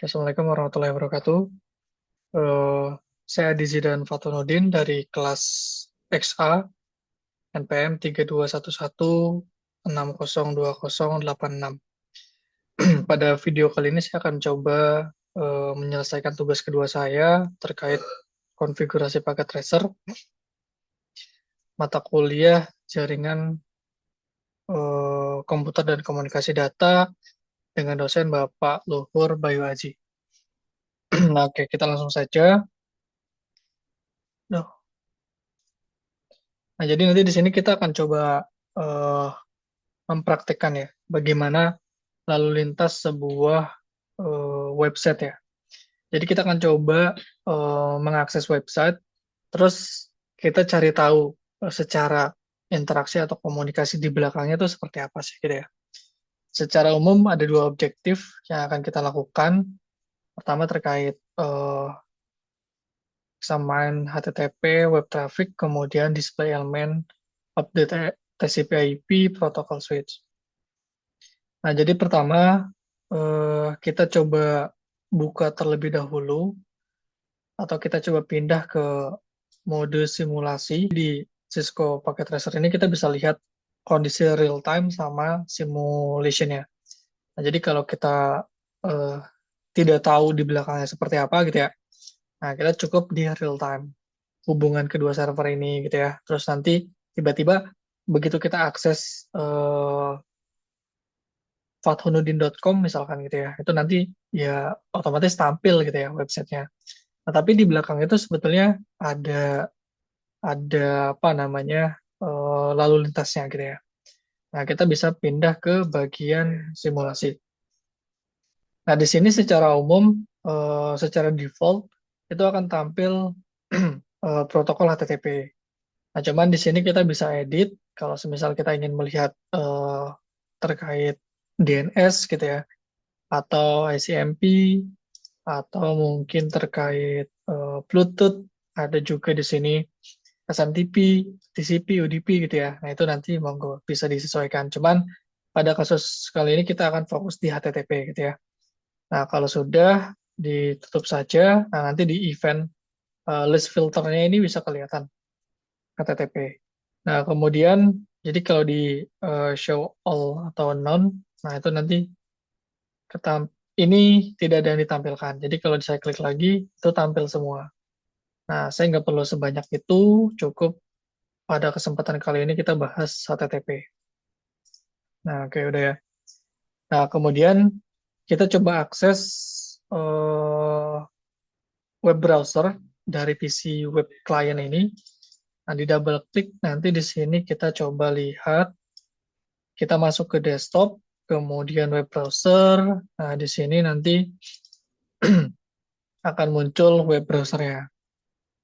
Assalamualaikum warahmatullahi wabarakatuh. Eh, saya Dizi dan Fatunudin dari kelas XA NPM 3211602086. Pada video kali ini saya akan coba menyelesaikan tugas kedua saya terkait konfigurasi paket tracer mata kuliah jaringan komputer dan komunikasi data dengan dosen Bapak Luhur Bayu Aji. Nah, oke, kita langsung saja. Duh. Nah, jadi nanti di sini kita akan coba eh, mempraktekkan ya, bagaimana lalu lintas sebuah website ya. Jadi kita akan coba mengakses website, terus kita cari tahu secara interaksi atau komunikasi di belakangnya itu seperti apa sih gitu ya. Secara umum ada dua objektif yang akan kita lakukan. Pertama terkait kesamaan HTTP, web traffic, kemudian display element update TCP/IP protocol switch. Nah, jadi pertama kita coba buka terlebih dahulu atau kita coba pindah ke mode simulasi. Di Cisco Packet Tracer ini kita bisa lihat kondisi real time sama simulationnya. Nah, jadi kalau kita eh, tidak tahu di belakangnya seperti apa gitu ya, nah kita cukup di real time hubungan kedua server ini gitu ya. Terus nanti tiba-tiba begitu kita akses fathunudin.com misalkan gitu ya, itu nanti ya otomatis tampil gitu ya websitenya. Nah, tapi di belakang itu sebetulnya ada ada apa namanya lalu lintasnya gitu ya. Nah, kita bisa pindah ke bagian simulasi. Nah, di sini secara umum, secara default itu akan tampil protokol HTTP. Nah, cuman di sini kita bisa edit kalau semisal kita ingin melihat terkait DNS gitu ya, atau ICMP, atau mungkin terkait Bluetooth, ada juga di sini SMTP, TCP, UDP gitu ya. Nah, itu nanti monggo bisa disesuaikan. Cuman pada kasus kali ini kita akan fokus di HTTP gitu ya. Nah, kalau sudah ditutup saja, nah nanti di event list filternya ini bisa kelihatan HTTP. Nah, kemudian jadi kalau di show all atau none, nah itu nanti ini tidak ada yang ditampilkan. Jadi kalau saya klik lagi, itu tampil semua. Nah, saya nggak perlu sebanyak itu, cukup pada kesempatan kali ini kita bahas HTTP. Nah, oke udah ya. Nah, kemudian kita coba akses eh, web browser dari PC web client ini. Nah, di double klik nanti di sini kita coba lihat, kita masuk ke desktop, kemudian web browser. Nah, di sini nanti akan muncul web browsernya.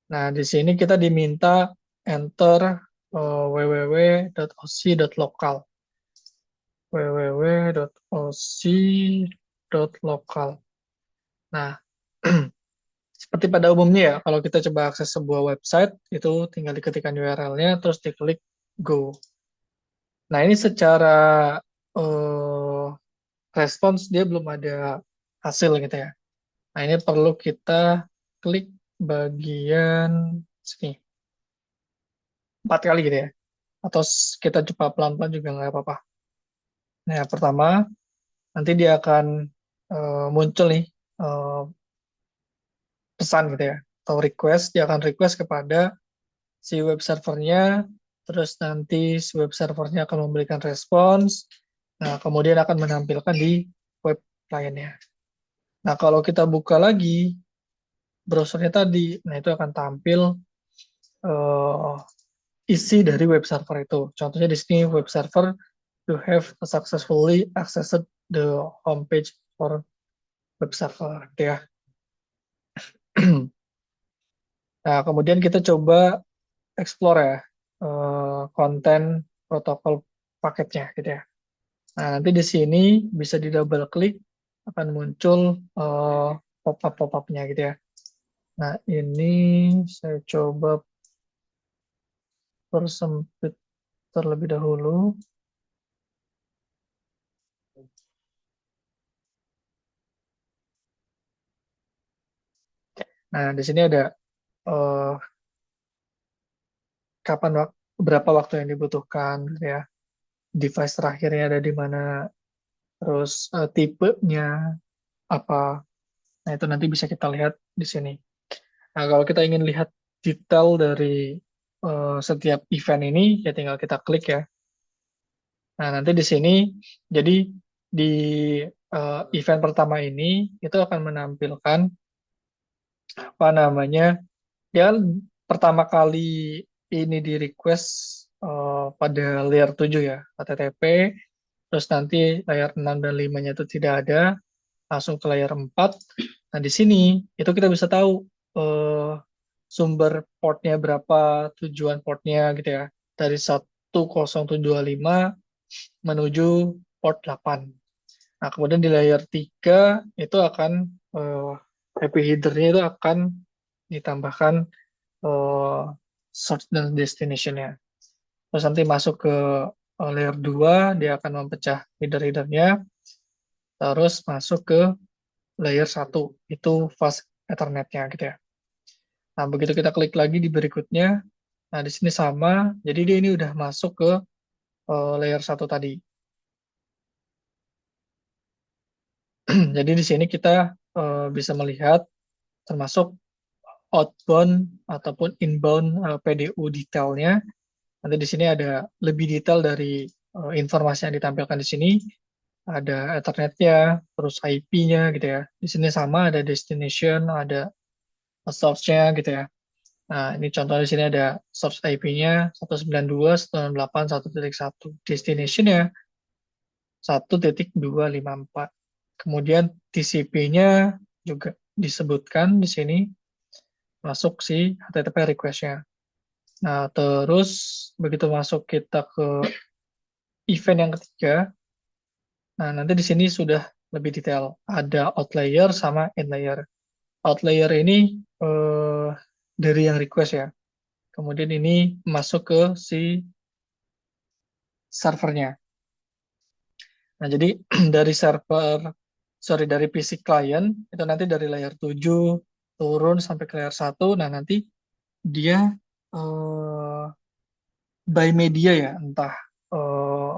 Nah, di sini kita diminta enter www.oc.local. www.oc.local. Nah, seperti pada umumnya ya, kalau kita coba akses sebuah website, itu tinggal diketikkan URL-nya, terus diklik Go. Nah, ini secara eh, respons dia belum ada hasil gitu ya. Nah, ini perlu kita klik bagian sini, 4 kali gitu ya. Atau kita coba pelan-pelan juga nggak apa-apa. Nah, pertama, nanti dia akan muncul nih eh, pesan gitu ya. Atau request, dia akan request kepada si web servernya, terus nanti si web servernya akan memberikan respons, nah kemudian akan menampilkan di web kliennya. Nah, kalau kita buka lagi browsernya tadi, nah itu akan tampil uh, isi dari web server itu. Contohnya di sini web server you have successfully accessed the homepage for web server, gitu ya. Nah, kemudian kita coba explore ya konten protokol paketnya, gitu ya. Nah, nanti di sini bisa di double klik akan muncul pop-up-nya gitu ya. Nah, ini saya coba persempit terlebih dahulu. Nah, di sini ada eh, berapa waktu yang dibutuhkan, gitu ya. Device terakhirnya ada di mana, terus tipenya apa. Nah, itu nanti bisa kita lihat di sini. Nah, kalau kita ingin lihat detail dari setiap event ini, ya tinggal kita klik ya. Nah, nanti di sini, jadi di event pertama ini, itu akan menampilkan, apa namanya, ya pertama kali ini di request pada layer 7 ya, HTTP, terus nanti layar 6 dan 5-nya itu tidak ada, langsung ke layar 4. Nah, di sini itu kita bisa tahu eh, sumber portnya berapa, tujuan portnya gitu ya. Dari 10.255 menuju port 8. Nah, kemudian di layer 3 itu akan eh, happy header-nya itu akan ditambahkan eh, source dan destination-nya. Terus nanti masuk ke layer 2, dia akan memecah header-headernya, terus masuk ke layer 1 itu fast Ethernet-nya gitu ya. Nah, begitu kita klik lagi di berikutnya, nah di sini sama, jadi dia ini udah masuk ke layer 1 tadi. Jadi di sini kita bisa melihat termasuk outbound ataupun inbound PDU detailnya. Nanti di sini ada lebih detail dari informasi yang ditampilkan di sini. Ada Ethernet-nya, terus IP-nya gitu ya. Di sini sama ada destination, ada source-nya gitu ya. Nah, ini contoh di sini ada source IP-nya 192.168.1.1. Destination-nya 1.254. Kemudian TCP-nya juga disebutkan di sini masuk si HTTP request-nya. Nah, terus begitu masuk kita ke event yang ketiga, nah nanti di sini sudah lebih detail. Ada outlayer sama inlayer. Outlayer ini dari yang request ya. Kemudian ini masuk ke si servernya. Nah, jadi dari dari PC client, itu nanti dari layer 7 turun sampai ke layer 1. Nah, nanti dia eh, by media ya, entah eh,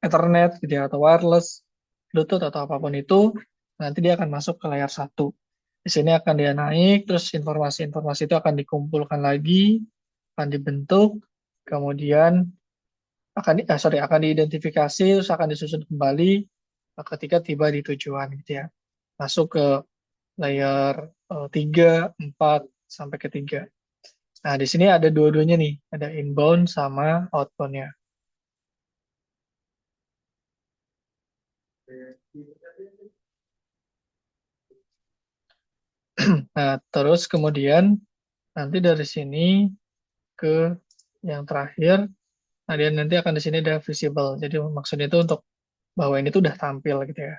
Ethernet gitu ya, atau wireless, Bluetooth atau apapun itu, nanti dia akan masuk ke layar 1. Di sini akan dia naik, terus informasi-informasi itu akan dikumpulkan lagi, akan dibentuk, kemudian akan diidentifikasi, terus akan disusun kembali ketika tiba di tujuan gitu ya. Masuk ke layer 3, 4, sampai ke 3. Nah, di sini ada dua-duanya nih, ada inbound sama outbound-nya. Nah, terus kemudian nanti dari sini ke yang terakhir, nah dia nanti akan di sini ada visible. Jadi maksudnya itu untuk bahwa ini tuh udah tampil gitu ya.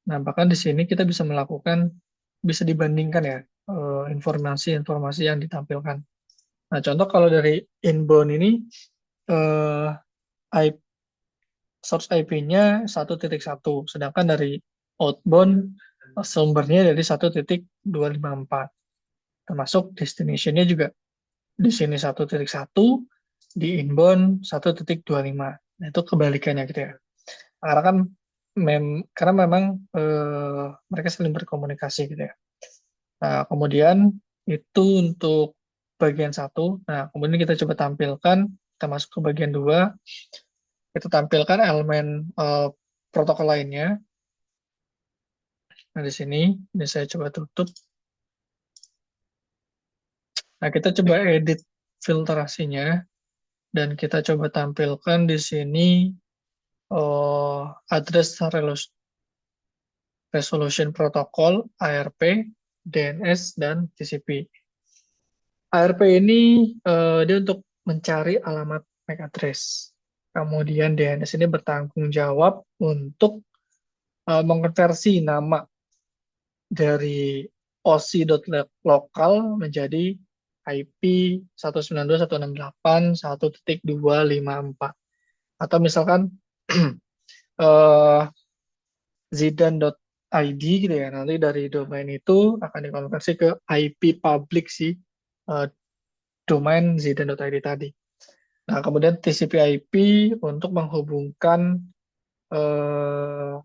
Nah, bahkan di sini kita bisa bisa dibandingkan ya informasi-informasi yang ditampilkan. Nah, contoh kalau dari inbound ini eh, IP, source IP-nya 1.1, sedangkan dari outbound sumbernya dari 1.254. Termasuk destination-nya juga di sini 1.1, di inbound 1.25. Nah, itu kebalikannya gitu ya. Karena kan karena memang mereka saling berkomunikasi gitu ya. Nah, kemudian itu untuk bagian satu. Nah, kemudian kita coba tampilkan, kita masuk ke bagian dua, kita tampilkan elemen protokol lainnya. Nah, di sini, ini saya coba tutup. Nah, kita coba edit filtrasinya, dan kita coba tampilkan di sini address resolution protocol, ARP, DNS, dan TCP. ARP ini dia untuk mencari alamat MAC address. Kemudian DNS ini bertanggung jawab untuk mengkonversi nama dari OSI.lokal menjadi IP 192.168.1.254. Atau misalkan eh, zidan.id gitu ya. Nanti dari domain itu akan dikonversi ke IP public sih, eh, domain zidan.id tadi. Nah, kemudian TCP/IP untuk menghubungkan eh,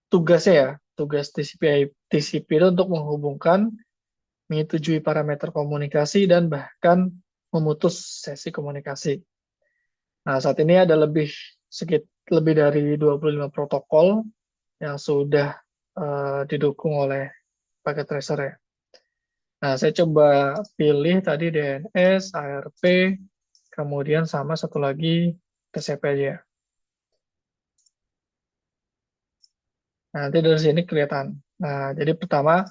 tugasnya ya, tugas TCP itu untuk menghubungkan, menyetujui parameter komunikasi, dan bahkan memutus sesi komunikasi. Nah, saat ini ada lebih dari 25 protokol yang sudah didukung oleh paket tracer ya. Nah, saya coba pilih tadi DNS, ARP, kemudian sama satu lagi TCP aja. Nah, nanti dari sini kelihatan. Nah, jadi pertama,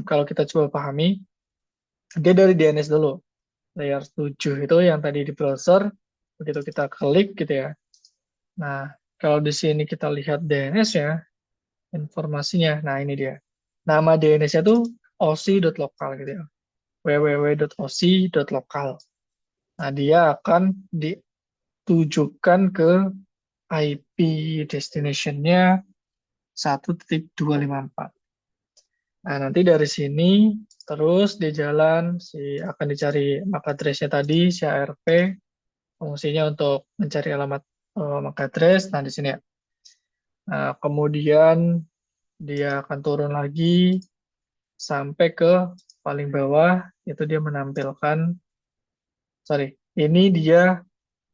kalau kita coba pahami, dia dari DNS dulu. Layer 7 itu yang tadi di browser, begitu kita klik gitu ya. Nah, kalau di sini kita lihat DNS-nya, informasinya, nah ini dia. Nama DNS-nya tuh osi.local gitu ya. www.osi.local. Nah, dia akan ditujukan ke IP destination-nya 1.254. Nah, nanti dari sini terus di jalan akan dicari MAC address-nya tadi, si ARP, fungsinya untuk mencari alamat MAC address. Nah, di sini ya. Nah, kemudian dia akan turun lagi sampai ke paling bawah, itu dia menampilkan, sorry, ini dia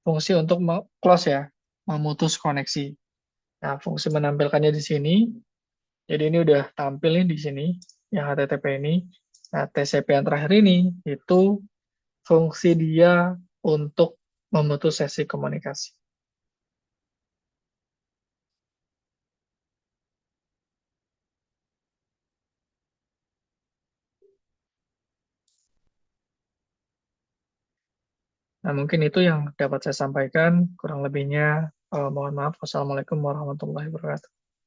fungsi untuk close ya, memutus koneksi. Nah, fungsi menampilkannya di sini. Jadi ini udah tampil nih di sini, yang HTTP ini. Nah, TCP yang terakhir ini, itu fungsi dia untuk memutus sesi komunikasi. Nah, mungkin itu yang dapat saya sampaikan. Kurang lebihnya, mohon maaf. Wassalamualaikum warahmatullahi wabarakatuh.